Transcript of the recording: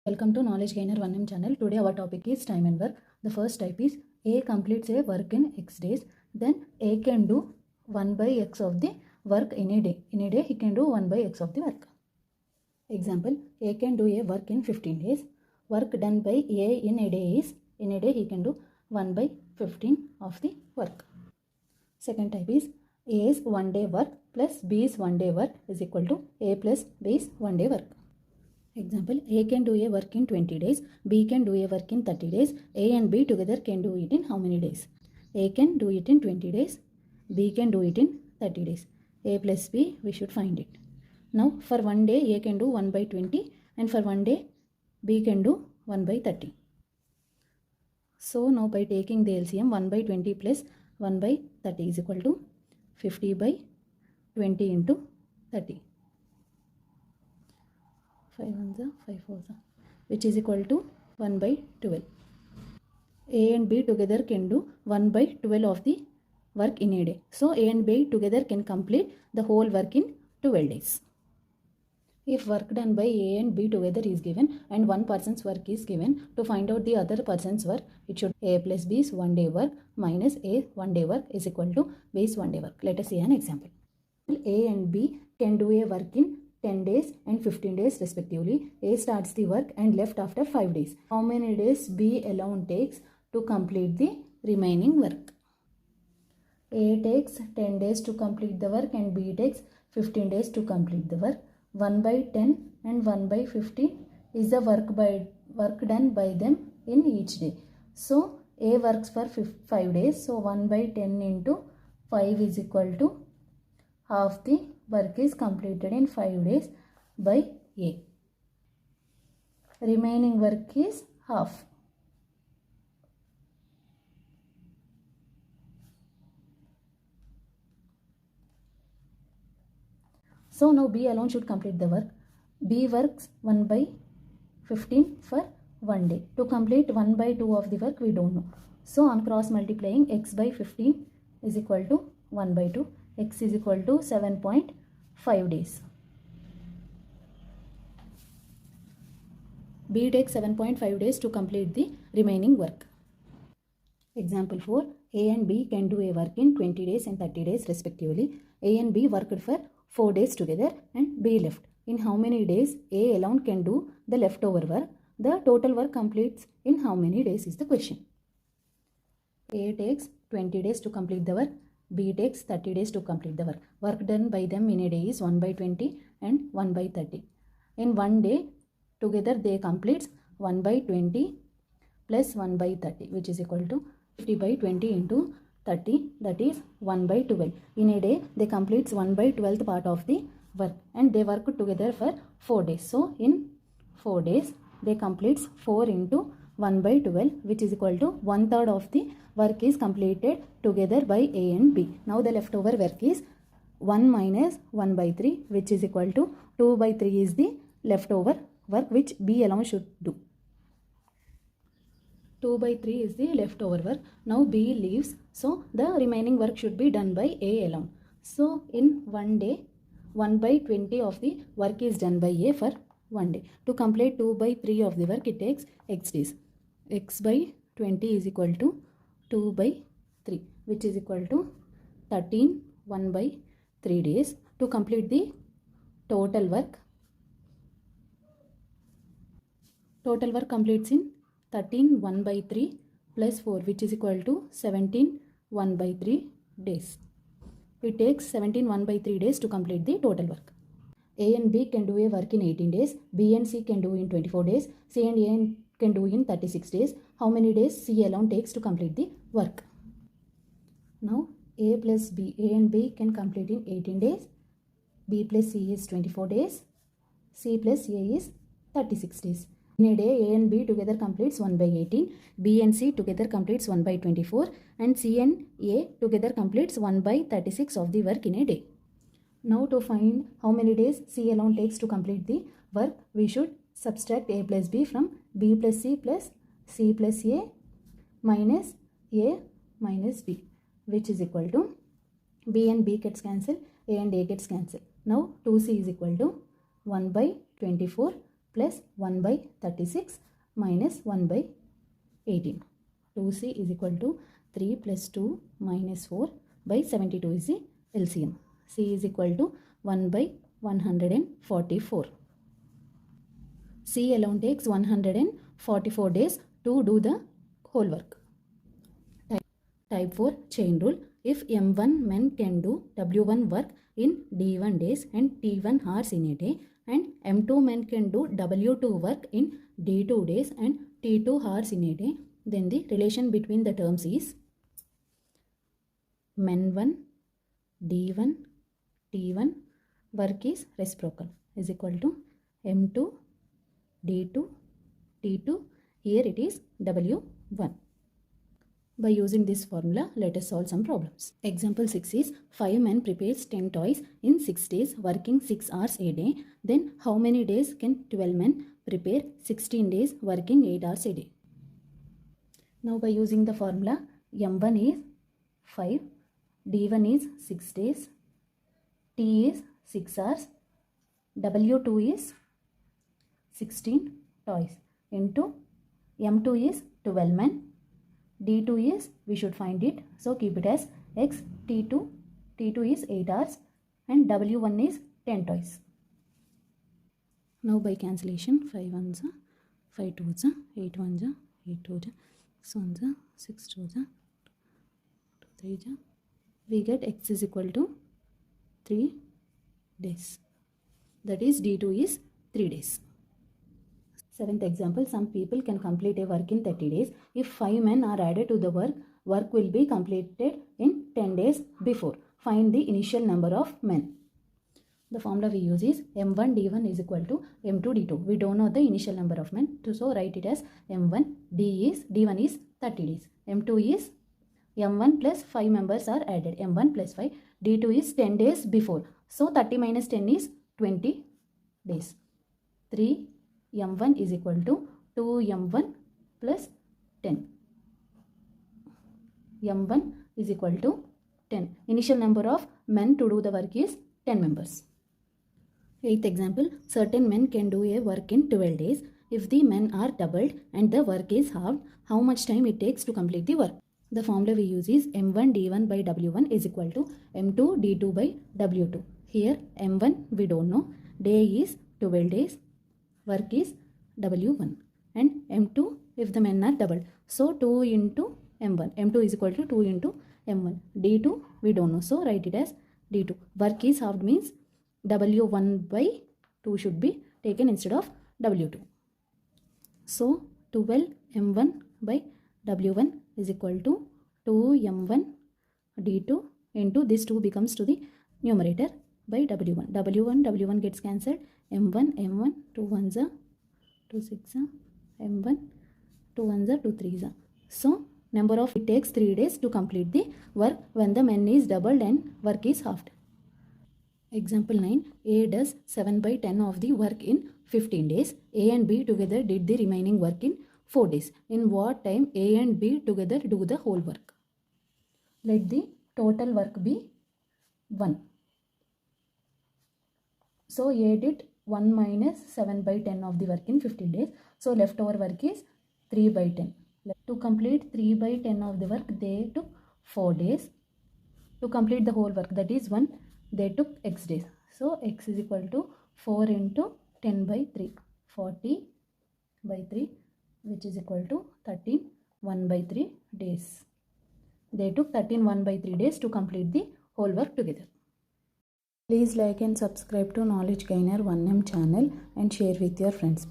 Welcome to Knowledge Gainer 1M channel. Today our topic is time and work. The first type is A completes a work in X days. Then A can do 1 by X of the work in a day. In a day he can do 1 by X of the work. Example, A can do a work in 15 days. Work done by A in a day is, in a day he can do 1 by 15 of the work. Second type is A's 1 day work plus B's 1 day work is equal to A plus B's 1 day work. Example, A can do a work in 20 days, B can do a work in 30 days, A and B together can do it in how many days? A can do it in 20 days, B can do it in 30 days. A plus B, we should find it. Now, for one day, A can do 1 by 20 and for one day, B can do 1 by 30. So, now by taking the LCM, 1 by 20 plus 1 by 30 is equal to 50 by 20 into 30. 5 ones are 5 fours are, which is equal to 1 by 12. A and B together can do 1 by 12 of the work in a day. So A and B together can complete the whole work in 12 days. If work done by A and B together is given and one person's work is given, to find out the other person's work, it should A plus B's 1 day work minus A 1 day work is equal to B's 1 day work. Let us see an example. A and B can do a work in 10 days and 15 days respectively. A starts the work and left after 5 days. How many days B alone takes to complete the remaining work? A takes 10 days to complete the work and B takes 15 days to complete the work. 1 by 10 and 1 by 15 is the work done by them in each day. So A works for 5 days. So 1 by 10 into 5 is equal to half the work is completed in 5 days by A. Remaining work is half. So now B alone should complete the work. B works 1 by 15 for 1 day. To complete 1 by 2 of the work we don't know. So on cross multiplying, x by 15 is equal to 1 by 2. X is equal to 7.5 days. B takes 7.5 days to complete the remaining work. Example 4. A and B can do a work in 20 days and 30 days respectively. A and B worked for 4 days together and B left. In how many days A alone can do the leftover work? The total work completes in how many days is the question. A takes 20 days to complete the work. B takes 30 days to complete the work. Work done by them in a day is 1 by 20 and 1 by 30. In one day, together they complete 1 by 20 plus 1 by 30, which is equal to 50 by 20 into 30, that is 1 by 12. In a day, they complete 1 by 12th part of the work and they work together for 4 days. So, in 4 days, they complete 4 into 1 by 12, which is equal to 1/3 of the work is completed together by A and B. Now the leftover work is 1 minus 1 by 3, which is equal to 2 by 3 is the leftover work which B alone should do. 2 by 3 is the leftover work. Now B leaves, so the remaining work should be done by A alone. So in one day, 1 by 20 of the work is done by A for one day. To complete 2 by 3 of the work, it takes X days. X by 20 is equal to 2 by 3, which is equal to 13 1 by 3 days. To complete the total work completes in 13 1 by 3 plus 4, which is equal to 17 1 by 3 days. It takes 17 1 by 3 days to complete the total work. A and B can do a work in 18 days. B and C can do in 24 days. C and A can do in 36 days. How many days C alone takes to complete the work? Now A plus B, A and B can complete in 18 days. B plus C is 24 days. C plus A is 36 days. In a day, A and B together completes 1 by 18. B and C together completes 1 by 24. And C and A together completes 1 by 36 of the work in a day. Now to find how many days C alone takes to complete the work, we should subtract A plus B from B plus C plus C plus A minus A minus B, which is equal to B and B gets cancelled, A and A gets cancelled. Now 2C is equal to 1 by 24 plus 1 by 36 minus 1 by 18. 2c is equal to 3 plus 2 minus 4 by 72 is the LCM. C is equal to 1 by 144. C alone takes 144 days to do the whole work. Type 4 chain rule. If M1 men can do W1 work in D1 days and T1 hours in a day, and M2 men can do W2 work in D2 days and T2 hours in a day, then the relation between the terms is men1, D1, T1 work is reciprocal is equal to M2, D2, T2. Here it is W1. By using this formula, let us solve some problems. Example 6 is 5 men prepares 10 toys in 6 days working 6 hours a day. Then how many days can 12 men prepare 16 days working 8 hours a day? Now by using the formula, M1 is 5, D1 is 6 days, T is 6 hours, W2 is 16 toys into M2 is 12 men, D2 is, we should find it, so keep it as X, T2 is 8 hours and W1 is 10 toys. Now by cancellation, 5 1s, 5 2s, 8 1s, 8 2s, 6 1s, 6 2s, 2 3s, we get X is equal to 3 days. That is D2 is 3 days. Seventh example, some people can complete a work in 30 days. If 5 men are added to the work will be completed in 10 days before. Find the initial number of men. The formula we use is M1 D1 is equal to M2 D2. We don't know the initial number of men, so write it as M1 D1 is 30 days. M2 is M1 plus 5 members are added. M1 plus 5. D2 is 10 days before. So 30 minus 10 is 20 days. 3 M1 is equal to 2 M1 plus 10. M1 is equal to 10. Initial number of men to do the work is 10 members. Eighth example, certain men can do a work in 12 days. If the men are doubled and the work is halved, how much time it takes to complete the work? The formula we use is M1 D1 by W1 is equal to M2 D2 by W2. Here M1 we don't know. Day is 12 days. Work is W1 and M2 if the men are doubled. So 2 into M1. M2 is equal to 2 into M1. D2 we don't know. So write it as D2. Work is halved means W1 by 2 should be taken instead of W2. So 12 M1 by W1 is equal to 2 M1 D2 into this 2 becomes to the numerator by W1. W1 gets cancelled. M1 2 1s, 2 6s, M1 2 1s, 2 3s. So number of it takes 3 days to complete the work when the men is doubled and work is halved. Example 9. A does 7 by 10 of the work in 15 days. A and B together did the remaining work in 4 days. In what time A and B together do the whole work? Let the total work be 1. So A did 1 minus 7 by 10 of the work in 15 days. So leftover work is 3 by 10. To complete 3 by 10 of the work, they took 4 days. To complete the whole work, that is 1, they took X days. So X is equal to 4 into 10 by 3. 40 by 3, which is equal to 13 1 by 3 days. They took 13 1 by 3 days to complete the whole work together. Please like and subscribe to Knowledge Gainer 1M channel and share with your friends.